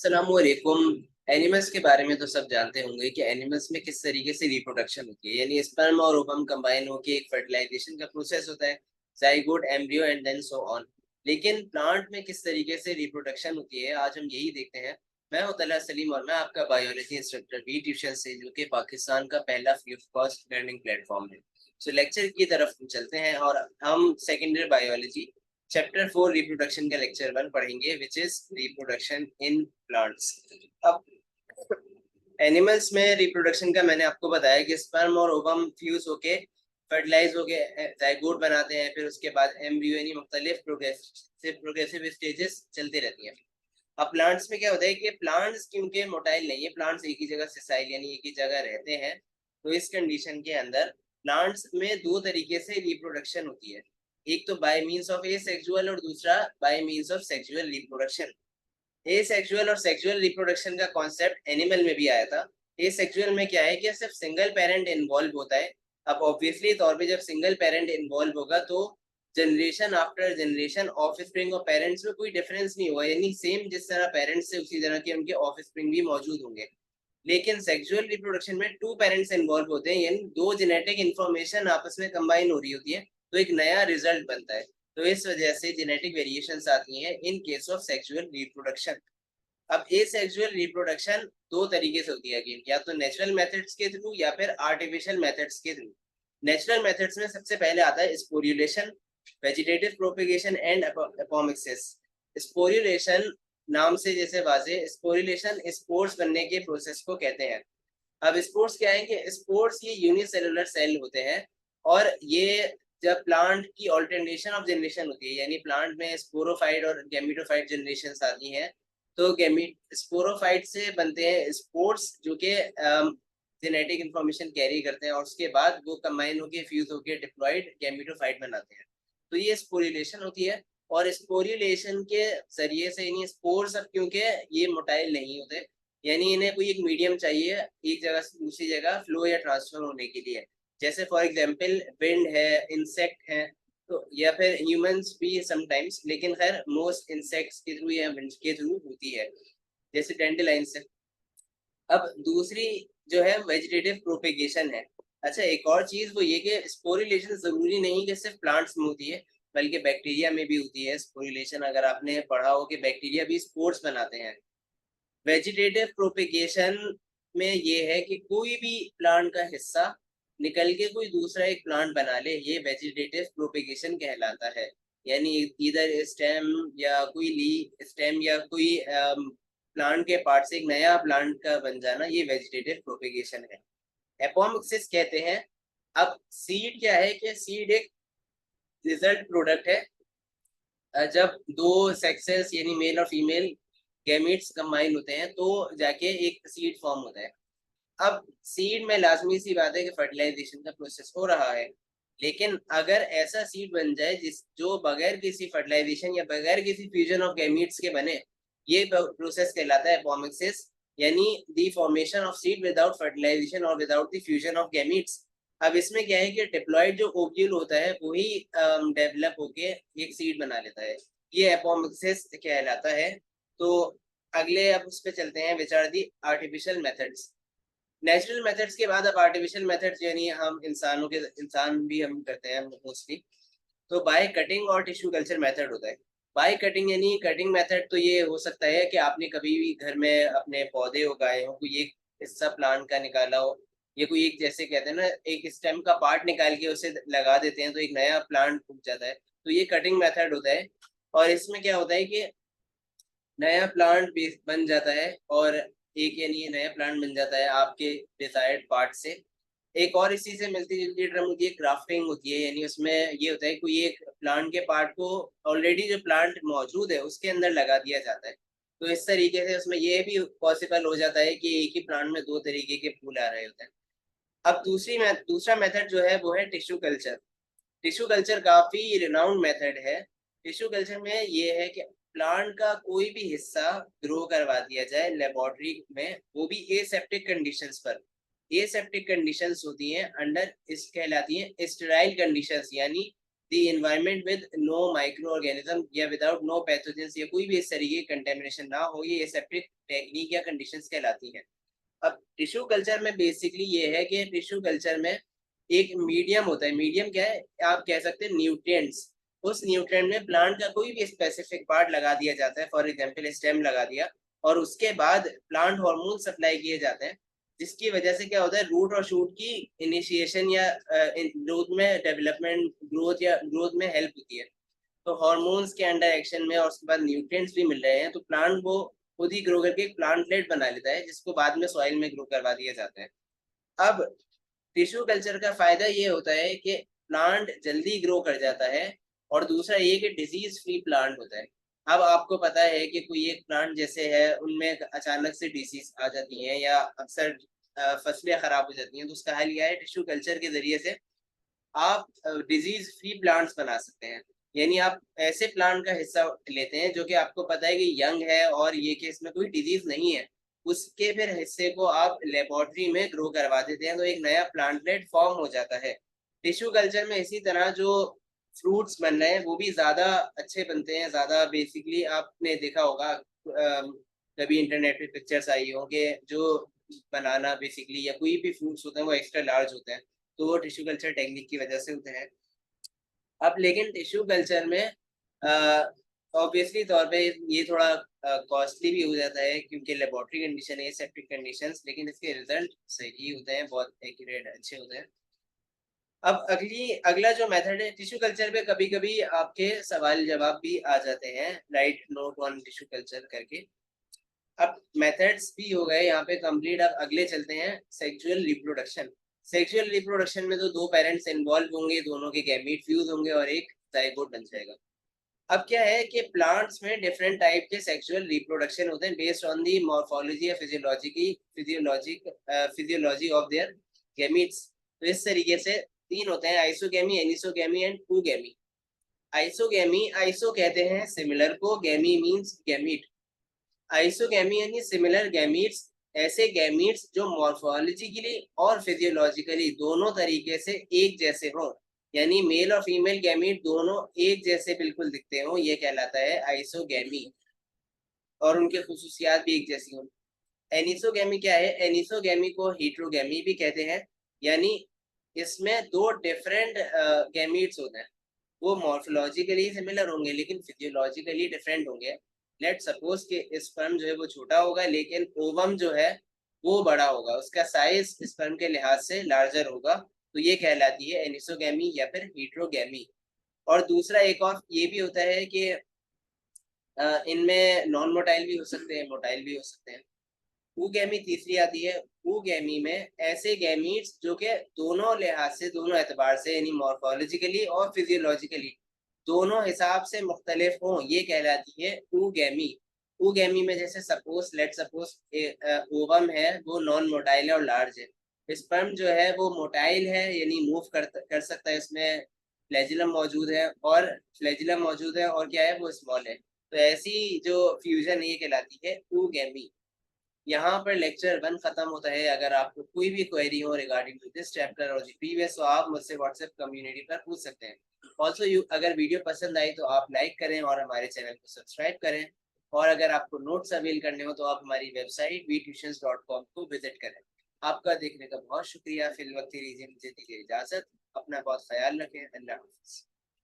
अस्सलामुअलैकुम। एनिमल्स के बारे में तो सब जानते होंगे कि एनिमल्स में किस तरीके से रिप्रोडक्शन होती है, यानी स्पर्म और ओवम कंबाइन होकर एक फर्टिलाइजेशन का प्रोसेस होता है, zygote, embryo and then so on. लेकिन प्लांट में किस तरीके से रिप्रोडक्शन होती है आज हम यही देखते हैं। मैं हूं तलहा सलीम और मैं आपका बायोलॉजी इंस्ट्रक्टर वी ट्यूशन से, जो कि पाकिस्तान का पहला free of cost learning platform है। सो लेक्चर की तरफ चलते हैं और हम सेकेंडरी बायोलॉजी चैप्टर 4 रिप्रोडक्शन का लेक्चर 1 पढ़ेंगे, which is reproduction in plants. अब एनिमल्स में रिप्रोडक्शन का मैंने आपको बताया कि स्पर्म और ओवम फ्यूज होके फर्टिलाइज होके जाइगोट बनाते हैं, फिर उसके बाद एम्ब्रियो यानी मुख्तलिफ प्रोग्रेसिव स्टेजेस चलती रहती हैं। अब प्लांट्स में क्या होता है कि प्लांट्स क्योंकि मोटाइल नहीं है, प्लांट्स एक ही जगह सिसाइल यानी एक ही जगह रहते हैं, तो इस कंडीशन के अंदर प्लांट्स में दो तरीके से रिप्रोडक्शन होती है। एक तो by means of A sexual और दूसरा by means of sexual reproduction. A sexual और सेक्सुअल रिप्रोडक्शन का कॉन्सेप्ट एनिमल में भी आया था। ए सेक्सुअल में क्या है कि सिर्फ सिंगल पेरेंट इन्वॉल्व होता है। अब ऑब्वियसली तौर पे जब सिंगल पेरेंट इन्वॉल्व होगा तो generation after generation of spring और पेरेंट्स में कोई डिफरेंस नहीं होगा, यानी सेम जिस तरह पेरेंट्स से उसी तरह के उनके ऑफ स्प्रिंग भी मौजूद होंगे। लेकिन सेक्सुअल रिप्रोडक्शन में टू पेरेंट्स इन्वॉल्व होते हैं, यानी दो जेनेटिक इन्फॉर्मेशन आपस में कंबाइन हो रही होती है, तो एक नया रिजल्ट बनता है। तो इस वजह से जेनेटिक वेरिएशंस आती हैं in case of sexual reproduction. अब ए सेक्सुअल रिप्रोडक्शन दो तरीके से होती है, अगेन या तो नेचुरल मेथड्स के थ्रू या फिर आर्टिफिशियल मेथड्स के थ्रू। नेचुरल मेथड्स में सबसे पहले आता है स्पोर्युलेशन, वेजिटेटिव प्रोपेगेशन एंड एपोमिक्सिस। स्पोर्युलेशन नाम से जैसे वाजे, स्पोर्युलेशन स्पोर्स बनने के प्रोसेस को कहते हैं। अब स्पोर्स क्या है कि स्पोर्स ये यूनिसेलुलर सेल होते हैं, और ये जब प्लांट की ऑल्टरनेशन ऑफ जनरेशन होती है, यानी प्लांट में स्पोरोफाइट और गैमेटोफाइट जनरेशंस आती हैं, तो गैमीट स्पोरोफाइट से बनते हैं स्पोर्स, जो कि जेनेटिक इंफॉर्मेशन कैरी करते हैं, और उसके बाद वो कंबाइन होकर फ्यूज होकर डिप्लॉयड गैमेटोफाइट बनाते हैं। तो ये स्पोरिलेशन होती है। और स्पोरिलेशन के जरिए से यानी स्पोर्स, अब क्योंकि ये मोटाइल नहीं होते, यानी इन्हें कोई एक मीडियम चाहिए एक जगह से दूसरी जगह फ्लो या ट्रांसफर होने के लिए। जैसे फॉर एग्जांपल विंड है, इंसेक्ट है, तो या फिर ह्यूमंस भी समटाइम्स, लेकिन खैर मोस्ट इंसेक्ट्स के थ्रू या विंड के थ्रू होती है, जैसे डैंडेलाइन से। अब दूसरी जो है वेजिटेटिव प्रोपेगेशन है। अच्छा, एक और चीज वो ये कि स्पोरिलेशन जरूरी नहीं कि सिर्फ प्लांट्स में होती है, बल्कि बैक्टीरिया में भी होती है स्पोरिलेशन। अगर आपने पढ़ा हो कि बैक्टीरिया भी स्पोर्स बनाते हैं। वेजिटेटिव प्रोपेगेशन में ये है कि कोई भी प्लांट का हिस्सा निकल के कोई दूसरा एक प्लांट बना ले, ये वेजिटेटिव प्रोपेगेशन कहलाता है। यानी इधर स्टेम या कोई ली स्टेम या कोई प्लांट के पार्ट से एक नया प्लांट का बन जाना, ये वेजिटेटिव प्रोपेगेशन है। एपोमिक्सिस कहते हैं। अब सीड क्या है कि सीड एक रिजल्ट प्रोडक्ट है। जब दो सेक्सेस यानी मेल और फीमेल गैमीट्स कंबाइन होते हैं तो जाके एक सीड फॉर्म होता है। अब सीड में लाजमी सी बात है कि फर्टिलाइजेशन का प्रोसेस हो रहा है, लेकिन अगर ऐसा सीड बन जाए जिस जो बगैर किसी फर्टिलाइजेशन या बगैर किसी फ्यूजन ऑफ गैमीट्स के बने, ये प्रोसेस कहलाता है एपोमिक्सिस, यानी the formation of seed without fertilization और without the fusion of gametes. अब इसमें क्या है कि डिप्लॉयड जो ओव्यूल होता है वही डेवलप होके एक सीड बना लेता है, ये एपोमिक्सिस कहलाता है। तो अगले अब उस पर चलते हैं, which are the artificial methods. Natural methods के बाद अब आर्टिफिशियल मेथड्स यानी हम इंसान भी हम करते हैं मोस्टली। तो बाय कटिंग और टिश्यू कल्चर मेथड होता है। बाय कटिंग यानी कटिंग मेथड तो ये हो सकता है कि आपने कभी भी घर में अपने पौधे उगाए हो, कोई एक हिस्सा प्लांट का निकाला हो, या कोई एक, जैसे कहते हैं ना, एक स्टेम का पार्ट निकाल के उसे लगा देते हैं तो एक नया प्लांट उग जाता है, तो ये कटिंग मेथड होता है। और इसमें क्या होता है कि नया प्लांट बन जाता है, और एक यानी नया प्लांट बन जाता है आपके डिजायर्ड पार्ट से। एक और इसी से मिलती जुलती टर्म होती है क्राफ्टिंग होती है, यानी उसमें ये होता है कोई एक प्लांट के पार्ट को ऑलरेडी जो प्लांट मौजूद है उसके अंदर लगा दिया जाता है। तो इस तरीके से उसमें ये भी पॉसिबल हो जाता है कि एक ही प्लांट में दो तरीके के फूल आ रहे होते हैं। अब दूसरा मेथड जो है वो है टिश्यू कल्चर। टिश्यू कल्चर काफी रिनाउंड मेथड है। टिश्यू कल्चर में ये है कि प्लांट का कोई भी हिस्सा ग्रो करवा दिया जाए लेबोरेटरी में, वो भी एसेप्टिक कंडीशंस पर। एसेप्टिक कंडीशंस होती हैं अंडर, इस कहलाती हैं स्टेराइल कंडीशंस, यानी the environment with no micro organism या विदाउट नो पैथोजेंस या कोई भी इस तरीके की कंटेमिनेशन ना हो, ये एसेप्टिक टेक्निक या कंडीशंस कहलाती हैं। अब टिश्यू कल्चर में बेसिकली ये है कि टिश्यू कल्चर में एक मीडियम होता है। मीडियम क्या है, आप कह सकते हैं न्यूट्रिएंट्स। उस न्यूट्रिएंट में प्लांट का कोई भी स्पेसिफिक पार्ट लगा दिया जाता है, फॉर एग्जांपल स्टेम लगा दिया, और उसके बाद प्लांट हार्मोन सप्लाई किए जाते हैं, जिसकी वजह से क्या होता है, रूट और शूट की इनिशिएशन या ग्रोथ में डेवलपमेंट, ग्रोथ में हेल्प होती है। तो हार्मोन्स के अंडर एक्शन में और उसके बाद न्यूट्रिएंट्स भी मिल रहे हैं, तो प्लांट वो खुद ही ग्रो करके एक प्लांटलेट बना लेता है, जिसको बाद में सॉइल में ग्रो करवा दिया जाता है। अब टिश्यू कल्चर का फायदा ये होता है कि प्लांट जल्दी ग्रो कर जाता है, और दूसरा ये कि डिजीज फ्री प्लांट होता है। अब आपको पता है कि कोई एक प्लांट जैसे है, उनमें अचानक से डिसीज आ जाती हैं या अक्सर फसलें खराब हो जाती हैं, तो उसका हल यह है, टिश्यू कल्चर के जरिए से आप डिजीज फ्री प्लांट्स बना सकते हैं। यानी आप ऐसे प्लांट का हिस्सा लेते हैं जो कि आपको पता है कि यंग है और ये कि इसमें कोई डिजीज नहीं है, उसके फिर हिस्से को आप लेबोरेटरी में ग्रो करवा देते हैं, तो एक नया प्लांटलेट फॉर्म हो जाता है। टिश्यू कल्चर में इसी तरह जो फ्रूट्स बन रहे हैं वो भी ज़्यादा अच्छे बनते हैं, ज़्यादा बेसिकली आपने देखा होगा कभी इंटरनेट पे पिक्चर्स आई हों कि जो बनाना बेसिकली या कोई भी फ्रूट्स होते हैं वो एक्स्ट्रा लार्ज होते हैं, तो वो टिश्यू कल्चर टेक्निक की वजह से होते हैं। अब लेकिन टिश्यू कल्चर में ऑब्वियसली तौर पे ये थोड़ा कॉस्टली भी हो जाता है, क्योंकि लेबोरेटरी कंडीशन है, सेप्टिक कंडीशंस, लेकिन इसके रिजल्ट सही होते हैं, बहुत एक्यूरेट अच्छे होते हैं। अब अगला जो मेथड है टिश्यू कल्चर पे, कभी कभी आपके सवाल जवाब भी आ जाते हैं, right note on tissue culture करके। अब मेथड्स भी हो गए यहाँ पे कंप्लीट। अब अगले चलते हैं, सेक्सुअल रिप्रोडक्शन। सेक्सुअल रिप्रोडक्शन में तो दो पेरेंट्स इन्वॉल्व होंगे, दोनों के गैमीट फ्यूज होंगे और एक जाइगोट बन जाएगा। अब क्या है कि प्लांट्स में डिफरेंट टाइप के सेक्सुअल रिप्रोडक्शन होते हैं बेस्ड ऑन दी मॉर्फोलॉजी या फिजियोलॉजी ऑफ देयर गैमीट्स। तो इस तरीके से तीन होते हैं, isogamy, anisogamy and oogamy. Isogamy, iso कहते हैं सिमिलर को, गैमी मींस गैमीट। आइसोगैमी यानी सिमिलर गैमीट्स, ऐसे गैमीट्स जो मॉर्फोलॉजिकली और फिजियोलॉजिकली दोनों तरीके से एक जैसे हों, यानी मेल और फीमेल गैमीट दोनों एक जैसे बिल्कुल दिखते हों, ये कहलाता है आइसोगैमी, और उनके खुसूसियात भी एक जैसी हों। एनिसोगैमी क्या है, एनिसोगैमी को हेट्रोगैमी भी कहते हैं, यानी इसमें दो डिफरेंट गैमीट्स होते हैं, वो मॉर्फोलॉजिकली सिमिलर होंगे लेकिन फिजियोलॉजिकली डिफरेंट होंगे। लेट सपोज कि स्पर्म जो है वो छोटा होगा, लेकिन ओवम जो है वो बड़ा होगा, उसका साइज स्पर्म के लिहाज से लार्जर होगा, तो ये कहलाती है एनिसोगैमी या फिर हीट्रोगैमी। और दूसरा एक और ये भी होता है कि इनमें नॉन मोटाइल भी हो सकते हैं, मोटाइल भी हो सकते हैं। ऊगैमी तीसरी आती है। ऊगैमी में ऐसे गैमीट्स जो कि दोनों लिहाज से, दोनों एतबार से, यानी मॉर्फोलॉजिकली और फिजियोलॉजिकली दोनों हिसाब से मुख्तलिफ हों, ये कहलाती है ऊगैमी। ऊगैमी में जैसे लेट सपोज ओवम है वो नॉन मोटाइल है और लार्ज है, स्पर्म जो है वो मोटाइल है, यानी मूव कर सकता है, इसमें फ्लैजिलम मौजूद है, और क्या है, वो स्मॉल है। तो ऐसी जो फ्यूजन ये कहलाती है ऊगैमी। यहाँ पर लेक्चर 1 खत्म होता है। अगर आपको कोई भी क्वेरी हो रिगार्डिंग टू दिस चैप्टर और प्रीवियस, तो आप मुझसे व्हाट्सएप कम्युनिटी पर पूछ सकते हैं। ऑल्सो अगर वीडियो पसंद आई तो आप लाइक करें और हमारे चैनल को सब्सक्राइब करें, और अगर आपको नोट्स अवेल करने हो तो आप हमारी वेबसाइट vtuitions.com को विजिट करें। आपका देखने का बहुत शुक्रिया। फिल वक्त दीजिए मुझे, दीजिए इजाजत। अपना बहुत ख्याल रखें। अल्लाह हाफिज़।